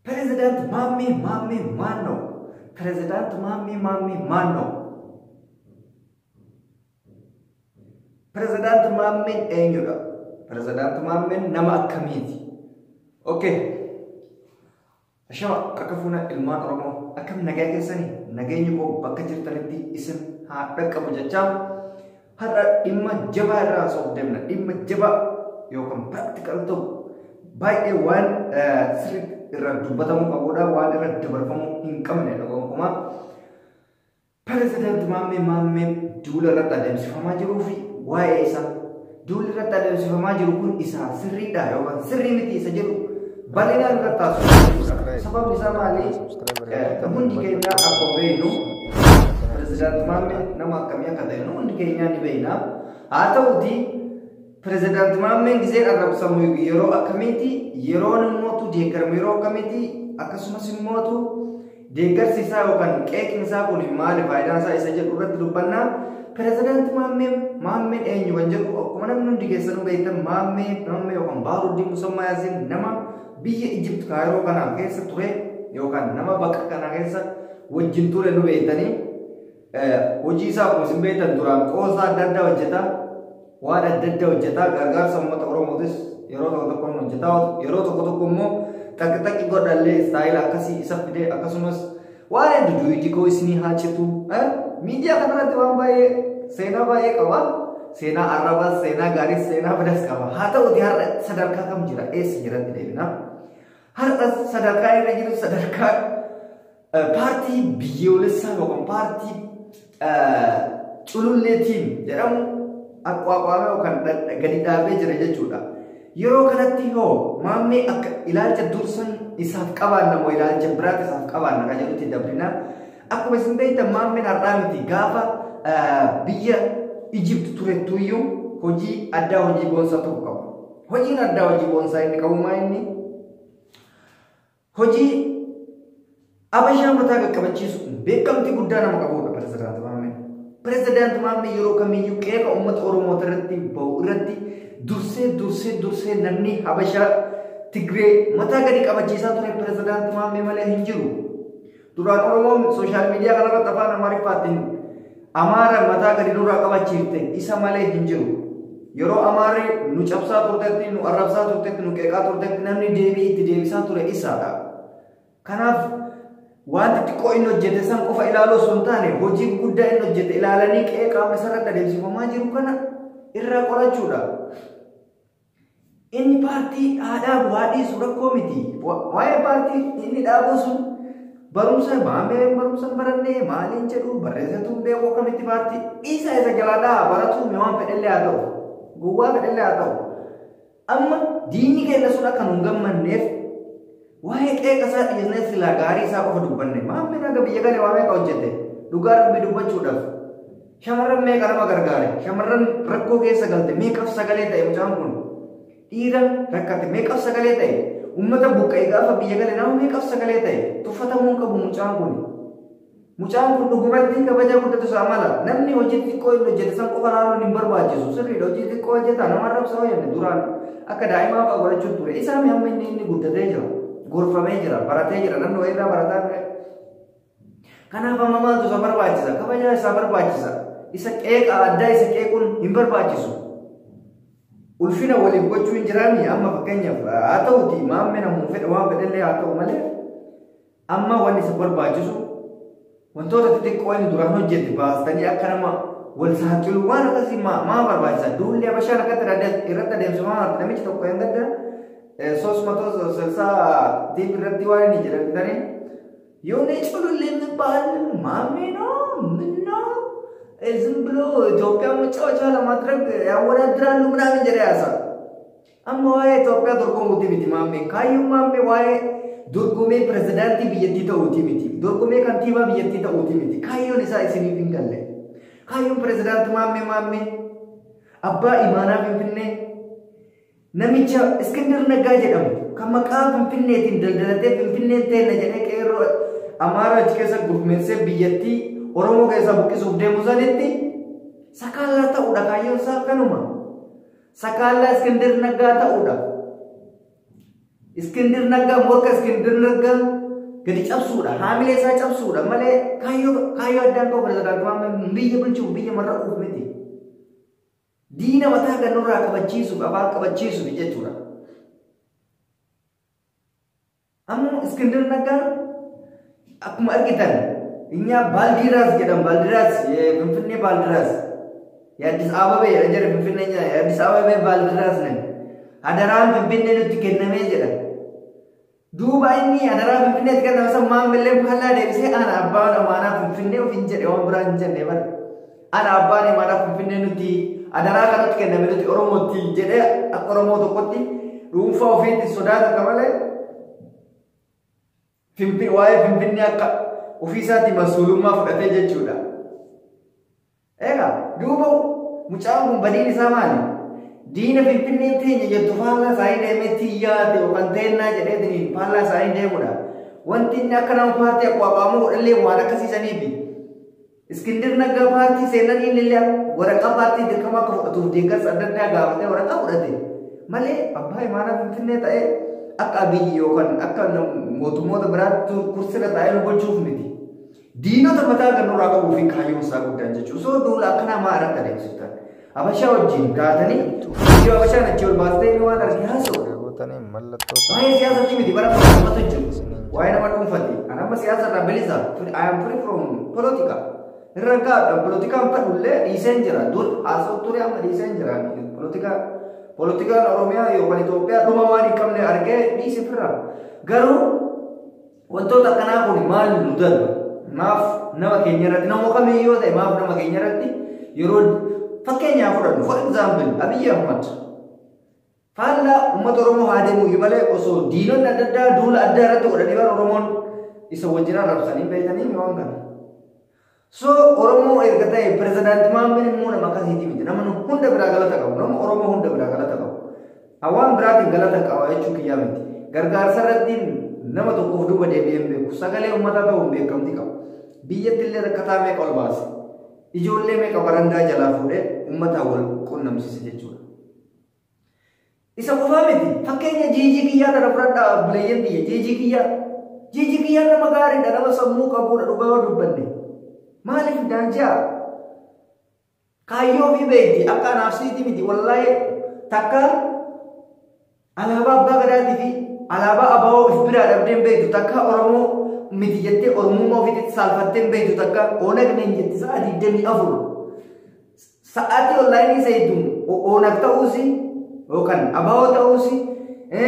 President Mami Mano. President Mami Mano. President Mami Enyuga. President Mami Nama Kamiti. Okay. Ashama akafuna ilmaan Oromoo akkam nagaa keessanii nageenyi koo bakka jirtanitti isin haa dhaqqabu jechaa har'a dhimma jabaa irraa soofdemna dhimma jabaa yookaan practical ta'u baay'ee waan sirriitti irra dubbatamuu qabudha waan irra dabarfamuu hin qabnedha gonkumaa President Maammee duula irratti adeemsifamaa jiruu fi waa'ee isaa duulli irratti adeemsifamaa jiru kun isaa sirriidha yookaan sirrii miti isa jedhu bal'inaan irratti taasifamudha. Sababni isaa maali? Hundi keenya akkuma beeknu President Maammee nama akkamii akka ta'e hundi keenya ni beekna. Haa ta'uuti President Maammeen gisee arrabsamu yeroo akkamiiti yeroon immootu deeggarmu yeroo akkamiiti akkasumas immootu deeggarsi isaa yookaan qeeqni isaa kun maali faayidaan isaa isa jedhu irratti dubbannaa. President Maammeen eenyu kan jedhu akkuma namni hundi keessanuu beektan Maammee yookaan Baaruddin Musammaa Yaasiin nama biyya Egypt Kaayiroo kana keessa ture yookaan nama bakka kana keessa wajjin ture nu beektanii hojii isaa akkuma isin beektan duraan qoosaa adda addaa hojjeta waan adda addaa hojjeta gargaarsa uummata Oromootis yeroo tokko hojjeta yeroo tokko immoo takki godhallee istaayila akkasii isa fidee akkasumas waan hedduu hojii isinii haachitu miidiyaa kanarratti waan baay'ee seenaa baay'ee qaba seenaa arrabas seenaa gaarii seenaa badas qaba haa ta'uuti har'a sadarkaa kam jira eessa jiratti deebina har'a sadarkaa irra jiru sadarkaa paartii biyyoolessaa yookaan paartii cululleetiin jedhamu aqwaaqwaamee yookaan gadi dhaabee jira jechuudha. Yeroo kanatti hoo Maammee akka ilaalcha dursan isaaf qabaanna moo ilaalcha biraatti isaaf qabaanna kan jedhutti dabrina. Akkuma isin beektan Maammeen har'aa miti gaafa biyya Egypt turettuyyuu hojii addaa hojii boonsaa tokko qaba. Hojiin addaa hojii boonsaa inni qabu maa inni? Hojii Habashaa mataa qaqqabachiisu beekamtii guddaa nama qabudha President Maammee. President Maammee yeroo kamiyyuu qeeqa uummata Oromoo irratti bahu irratti dursee namni Habashaa Tigree mataa gadi qabachiisaa ture President Maammee malee hin jiru. Duraan Oromoon sooshaal miidiyaa kanarratti afaan Amaariffaatiin Amaara mataa gadi nurraa qabachiifte isa malee hin jiru. Yeroo Amaarri nu cabsaa turtetti nu arrabsaa turtetti nu qeeqaa turtetti namni deebii itti deebisaa ture isaadha. Kanaaf wanti xiqqoo inni hojjete san qofa ilaaluu osoo hin taane hojii guddaa inni hojjete ilaalanii qeeqaa isarratti adeemsifamaa jiru kana irraa qorachuudha. Inni paartii dhaadhaa bu'aa dhiisu rakkoo miti. Waa'ee paartii inni dhaabuu sun barumsa Maammeen barumsa barannee maaliin jedhu barreessatuun beekuu akkamitti paartii isa jalaa baratu waan fedhellee haa ta'u gowwaa fedhellee haa ta'u amma diinni keenya sun akka nun gammanneef waa'ee qeeqa isaa dhiyeessee silaa gaarii isaa qofa dubbanne Maammeen akka biyya galee waa meeqa hojjete dhugaa dubbii dubbachuudhaaf shamarran meeqa nama gargaare shamarran rakkoo keessa galte meeqaf sagalee ta'e mucaan kun dhiira rakkate meeqaf sagalee ta'e ummata buqqa'e gaafa biyya galee nama meeqaf sagalee ta'e tuffatamuu qabu mucaan kun dhugumatti kabaja guddatu isaa mala namni hojii xiqqoo inni hojjete san qofa laaluun hin barbaachisu sirriidha hojii xiqqoo hojjeta nama arrabsaa hojjete duraan akka daa'imaa fa'aa godhachuu ture isaa amma inni guddatee jira gorfamee jira baratee jira namni wayirraa barataa ture kanaaf amma maaltu isa barbaachisa kabajaa isaa barbaachisa isa qeeqa addaa isa qeequun hin barbaachisu ulfina waliif gochuu hin jiraani amma fakkeenyaaf haa ta'uti Maammee namuu fedhe waan fedhellee haa ta'u malee amma wanni isa barbaachisu wantoota xixiqqoo inni duraan hojjete baastanii akka nama wal saaxilu waan akkasii maa barbaachisa duulli Habashaan akkatti irratti adeemsifamaa namichi tokko hin gadda 360 tiif irratti waan inni jedhamtanii yoo ne culullee የሚባል Maammee ነው ምነው ዝም ብሎ ኢትዮጵያ መጫወቻ ለማድረግ ያወዳድራሉ ምናምን ጀራ ያሳ አማ ዋይ ኢትዮጵያ ዶርጎሙቲ ቢቲ Maammee ካዩ Maammee ዋይ ዶርጎሜ ፕሬዝዳንት ቢየቲ ተውቲ ቢቲ ዶርጎሜ ካንቲባ ቢየቲ ተውቲ ቢቲ ካዩን ኢሳ ኢሲኒ ቢንገለ ካዩን ፕሬዝዳንት Maammee abbaa imaanaa finfinnee namicha Iskindar Naggaa jedhamu kan maqaa finfinneetiin daldalatee finfinneen teenya jedhee qeerroo Amaaraa achi keessa gurmeessee biyyattii Oromoo keessa buqqisuuf deemu sanitti sakaallaa ta'uudha kaayyoon isaa kanuma sakaallaa Iskindar Naggaa ta'uudha Iskindir Naggaa morka Iskindir Naggaa gadi cabsuudha. Haamilee isaa cabsuudha malee kaayyoo addaan qabu pirezidaantii biyya bulchuuf biyya marraquuf miti. Diina mataa gannurraa qabachiisuuf afaan qabachiisuuf jechuudha. Ammoo Iskindir Naggaa akkuma argitan inya Baaldiraas jedhama. Baaldiraas Finfinnee Baaldiraas የአዲስ አበባ የረጀር ፍንፍኔ የአዲስ አበባ ባልድራስ ነን አደራን ፍንፍኔ ነው ትከነመ ይጀላል ዱባይኒ አደራ ፍንፍኔ ትከነመ ሰማን በለም ካላ ደብሴ አና አባን ማና ፍንፍኔ ፍንጀ ደው ብራንጀ ነበር አና አባን ማና ፍንፍኔ ኑቲ አደራ ካት ትከነመ ኑቲ ኦሮሞቲ ጀደ ኦሮሞ ተቆቲ ሩንፋ ኦፊት ሶዳት ከመለ ፍንፍኔ አካ ኦፊሳቲ መስሉማ ፈደተ ጀቹዳ Ega, duuba mucaan kun badiin isaa maali? Diina Finfinnee teenya jettu faallaa isaanii deemee xiyyaate yookaan teennaa jedheetiniin faallaa isaanii deemudha. Wanti inni akka nama paartii aqwaaqaamuu godhallee waan akkasiisaniifi. Iskindir Naggaa paartii seenan inni illee waraqaa paartii dirqama akka fudhatuuf deeggarsa adda addaa gaafatee waraqaa fudhate. Malee abbaa imaanaa Finfinnee ta'ee akka biyyi yookaan akka mootummoota biraatti kursira ta'ee nu bulchuuf miti. Diinota mataa gannurraa qabuu fi kaayyoon isaa guddaan jechuudha. Soo duula akkanaa maa irratti adeemsiftan? Habashaa wajjin gaatanii iddoo Habashaan achi ol baastee inni waan argee haasa'udha. Waa'ee siyaasatti miti bara mootummatu jiru. Waa'ee nama dhuunfati. Ani amma siyaasa irraa bilisa. I am free from politika. Irra gaadha politikaan fedhullee dhiiseen jira. Dur haasa'u ture amma dhiiseen jira. Politikaan Oromiyaa yookaan Itoophiyaa dhuma waan hin qabne argee dhiise firra. Garuu wantoota akkanaa kun maal nu darba? Maaf nama keenya irratti nama kamiyyuu ta'e maaf nama keenya irratti yeroo fakkeenyaaf fudhannu for example Abiy Ahmad faallaa uummata Oromoo haa deemuu malee osoo diinonni adda addaa duula adda irratti godhanii bara Oromoon isa wajjin arrabsanii beekanii waan kana. So Oromoo erga ta'e pirezidaantii Maammin immoo nama akkasiiti miti nama hunda biraa galata qabu nama Oromoo hunda biraa galata qabu. Hawaan biraatiin galata qaba jechuu kiyyaa miti. Gargaarsa irratti nama tokkoof duuba deebi'ee hin beeku sagalee uummataa ta'uun beekamti qaba. Biyyatti illee rakkataa meeqa ol baase ijoollee meeqa barandaa jalaa fuudhee uummataa wal quunnamsiise jechuudha. Isa qofaa miti fakkeenya jiijii kiyyaa tana fudhadhaa buleeyyan biyya jiijii kiyyaa nama gaariidha nama sammuu qabuudha dhugaa dubbanne maaliif daanjaa kaayyoo fi beekti akka anaafsiiti miti wallaayee takka alaabaa abbaa gadaatii fi alaabaa abaa'oo of biraa dhabdeen beektu takka Oromoo miti jettee Oromummaa ofiitti saalfatteen beektu takka Oonag nen jetti sa'aatii 24 sa'aatii onlaayinii seetuun Oonag ta'uusi yookaan abaa'oo ta'uusi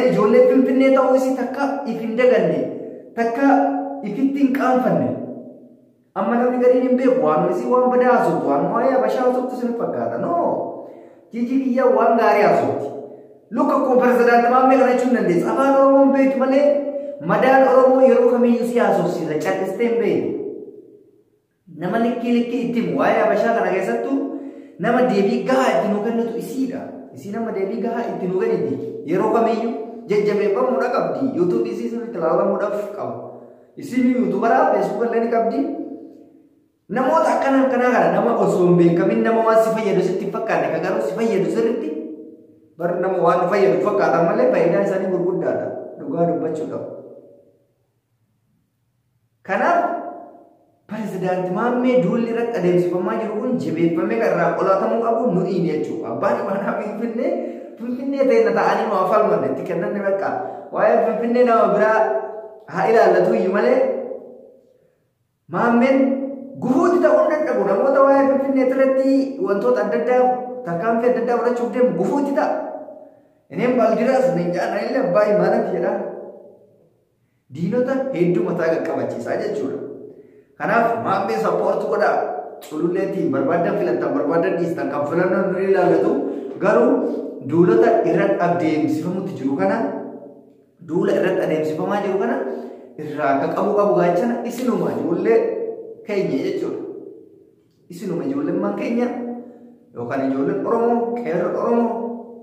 ijoollee Finfinnee ta'uusi takka if hin daganne takka ifitti hin qaanfanne amma namni gadiin hin beeku waan isii waan badaa haasoftu waan waa'ee Habashaa haasoftu sin fakkaata no jijii kiyyaa waan gaarii haasofti luka akkuma pirezidaantii Maammee kana jechuun dandeessa afaan Oromoon beektu malee madaan Oromoo yeroo kamiyyuu si haasofsiisa callisteen beeku nama likkii ittiin waa'ee Habashaa kana keessattu nama deebii gahaa itti nu kennitu isiidha. Isii nama deebii gahaa itti nu kenniti yeroo kamiyyuu jajjabeeffamuudha qabdi yuutuubii isii sirriitti ilaalamuudhaaf qabu. Isin yuutuubaraa feesbuukallee ni qabdi. Namoota akkanaa kana nama osoo hin beekamin nama waan si fayyadu sitti fakkaanne kan garuu si fayyadu sirriitti bar nama waan fayyadu fakkaatan malee faayidaan isaanii gurguddaadha dhugaa dubbachuudhaaf. Kanaaf pirezidaantii Maammee duulli irratti adeemsifamaa jiru kun jabeeffamee kan irraa qolatamuu qabu nuyi jechuudha. Abbaan imaanaa Finfinnee ta'e ta'anii nu afalmanne itti kennanne bakka waa'ee Finfinnee nama biraa haa ilaallatu malee Maammeen gufuutti ta'uu dadhabu namoota waa'ee Finfinnee irratti wantoota adda addaa tarkaanfii adda addaa fudhachuuf deemu gufuutti ta'a. Ineen Baaldiraas Neencaan illee abbaa imaanaatti jedha. Diinota hedduu mataa qaqqabachiisaa jechuudha. Kanaaf Maammee sappoortu godhaa cululleetiin barbaadan filattan barbaadan dhiistan kan filannoo nu ilaallatu garuu duulota irratti adeemsifamutti jiru kana duula irratti adeemsifamaa jiru kana irraa akka qabu gaachana isinuma ijoollee keenya jechuudha. Isinuma ijoollemmaan keenya yookaan ijoolleen Oromoo qeerroo Oromoo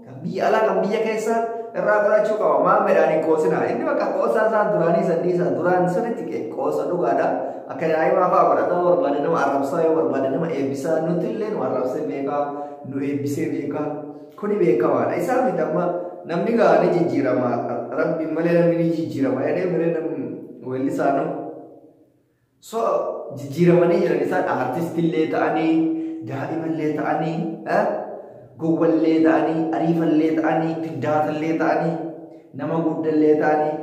kan biyya alaa kan biyya keessaa irraa qorachuu qaba. Maammeedhaan qoosinaa inni bakka qoosaa isaa duraanii sanniisaa duraan sirriitti qoosa dhugaadha. Akka daa'imaa fa'aa godhataa barbaade nama arrabsaa yoo barbaade nama eebbisaa nuti illee nu arrabsee beekaa nu eebbisee beekaa kuni beekamaadha. Isaa miti amma namni gaanii jijjiirama rabbi malee namni jijjiirama jedhee miree weellisaanu so jijjiiramanii jiran isaan artistillee ta'anii daa'imallee ta'anii gowwallee ta'anii ariifallee ta'anii fiddaatallee ta'anii nama guddallee ta'anii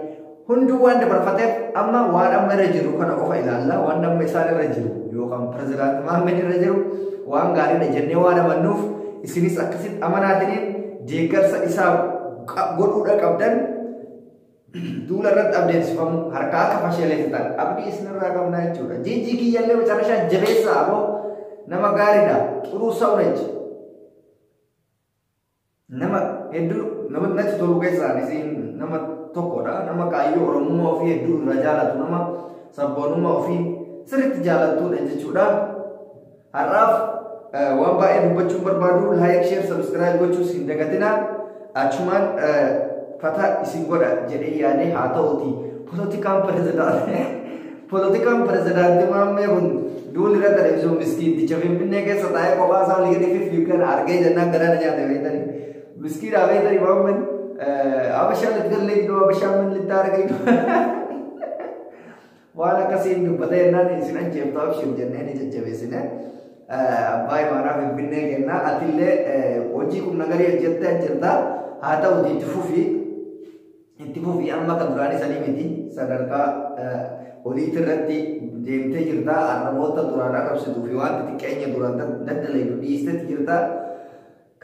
hunduu waan dabarfateef amma waan amma irra jiru kana qofa ilaalla waan amma isaan irra jiru yookaan pirezidaanti Maammed irra jiru waan gaariidha jennee waan amannuuf isinis akkasitti amanaatiniin deeggarsa isaa godhuudha qabdan duula irratti abdeessifamu harkaa akka fasheeleessitan abdii isinirraa qabnaa jechuudha. Jijjii kiyyallee macarashaa jabeessaa ammoo nama gaariidha xuruu sa'urechi nama hedduu nama natti tolu keessaan isiin nama tokkodha nama kaayyoo oromummaa ofii hedduu irra jaalatu nama sabboonummaa ofii sirriitti jaalattuudha jechuudha. Har'aaf waan baay'ee dubbachuun barbaadu like share subscribe gochuus hin dagatinaa achumaan fata isin godha jedhee yaadee haa ta'uuti politikaan pirezidaantii Maammee kun duulli irra televiziyoon miskiiticha Finfinnee keessa taa'ee kophaa isaa olii gadi fiigan argee jennaan garaana nyaate beektanii miskiidhaa beektanii Maammeen Habashaa litti gallee iddoo Habashaa min litti arginu waan akkasiin dubbata jennaan isin ajjeeftaa ibsuun jennee ni jajjabeessine abbaa imaanaa Finfinnee kennaa atillee hojii kun nagarii hojjettee jirta haa ta'uuti itti fufii amma kan duraanii sanii miti sadarkaa oliitti irratti deemtee jirta arraboota duraan arrabsituu fi waan xixiqqeenya duraan daddaleetu dhiistetti jirta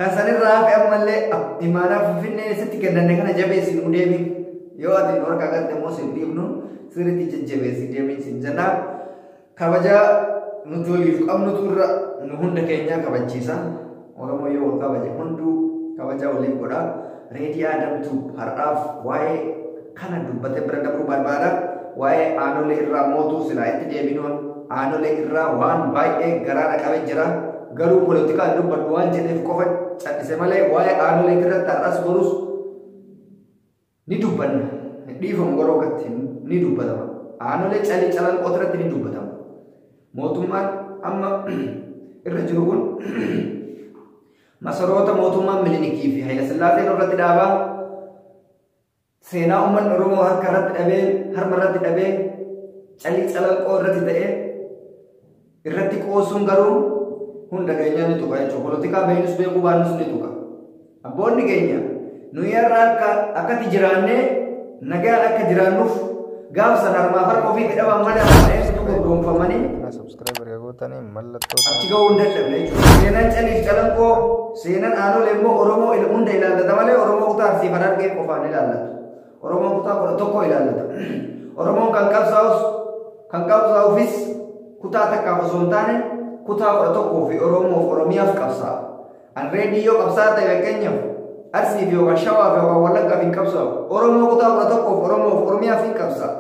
kan sanirraa hafe ammallee imaanaa Finfinnee sitti kennanne kana jabeessi nu deemi yoo ati nu harka gatte immoo sin dhiibnu sirriitti jajjabeessi deemi sin jennaa kabajaa nuti waliif qabnutu irra nu hunda keenyaa kabachiisa Oromoo yoo wal kabaje hunduu kabajaa waliif godha. Reedii Aadamtu har'aaf waa'ee kana dubbatee bira dabruu barbaada. Waa'ee aanolee irraa mootuu silaa itti deebinu aanolee irraa waan baay'ee garaa qabee jira. Garuu poolitikaan dubbadhu waan jedheef qofa cal'ise malee waa'ee aanolee irratti har'as borus ni dubbanna. Dhiifamu goroo gatti ni dubbatama. Aanolee calii calan qotirratti ni dubbatama. Mootummaan amma irra jiru kun masaroota mootummaan Milinikii fi Hayila Sillaaseen irratti dhaabaa seenaa uummanni Oromoo harka irratti dhabee harma irratti dhabee calii calalqoo irratti ta'ee irratti qoosuun garuu hunda keenyaa ni tuqa jechuudha. Poolitikaa beeknus beekuu baannus ni tuqa. Abboonni keenya nuyi har'a akkatti jiraannee nagaan akka jiraannuuf gaafa sana harmaa harka ofii dhaban mana ta'eessitu gurgurumfamanii achi ga'uu hin dadhabne jechuudha. Seenaan caliif calanqoo seenaan aanolee immoo Oromoo hunda ilaallata malee Oromoo kutaa Arsii fi Harargee qofaan ilaallatu. Oromoo kutaa 11 ilaallata. Oromoon kan qabsaa'uufis kutaa takkaaf osoo hin taane kutaa 11 fi Oromoo fi Oromiyaaf qabsaa'a. An reediyoo qabsaa'aa ta'e fakkeenyaaf Arsii fi Shawaa fi Wallaggaaf hin qabsaa'u. Oromoo kutaa 11 fi Oromoo fi Oromiyaaf hin qabsaa'a.